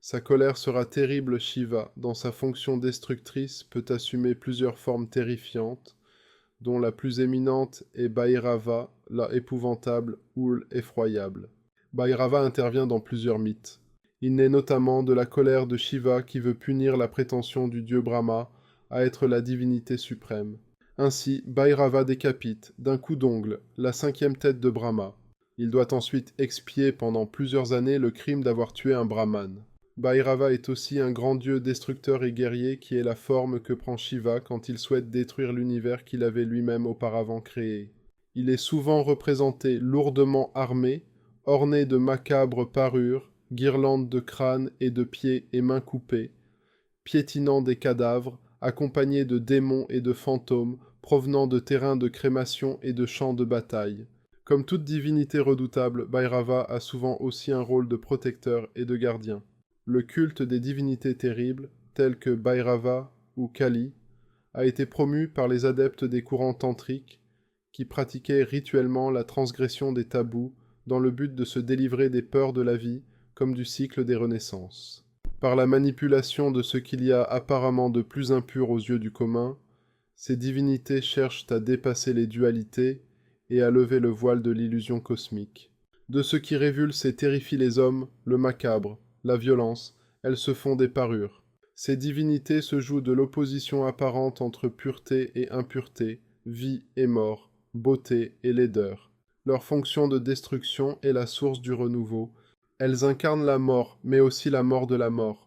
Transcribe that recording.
Sa colère sera terrible. Shiva, dans sa fonction destructrice, peut assumer plusieurs formes terrifiantes, dont la plus éminente est Bhairava, la épouvantable ou l'effroyable. Bhairava intervient dans plusieurs mythes. Il naît notamment de la colère de Shiva qui veut punir la prétention du dieu Brahma à être la divinité suprême. Ainsi, Bhairava décapite, d'un coup d'ongle, la 5e tête de Brahma. Il doit ensuite expier pendant plusieurs années le crime d'avoir tué un brahmane. Bhairava est aussi un grand dieu destructeur et guerrier qui est la forme que prend Shiva quand il souhaite détruire l'univers qu'il avait lui-même auparavant créé. Il est souvent représenté lourdement armé, orné de macabres parures, guirlandes de crânes et de pieds et mains coupés, piétinant des cadavres, accompagné de démons et de fantômes provenant de terrains de crémation et de champs de bataille. Comme toute divinité redoutable, Bhairava a souvent aussi un rôle de protecteur et de gardien. Le culte des divinités terribles, telles que Bhairava ou Kali, a été promu par les adeptes des courants tantriques qui pratiquaient rituellement la transgression des tabous dans le but de se délivrer des peurs de la vie comme du cycle des renaissances. Par la manipulation de ce qu'il y a apparemment de plus impur aux yeux du commun, ces divinités cherchent à dépasser les dualités et à lever le voile de l'illusion cosmique. De ce qui révulse et terrifie les hommes, le macabre, la violence, elles se font des parures. Ces divinités se jouent de l'opposition apparente entre pureté et impureté, vie et mort, beauté et laideur. Leur fonction de destruction est la source du renouveau. Elles incarnent la mort, mais aussi la mort de la mort.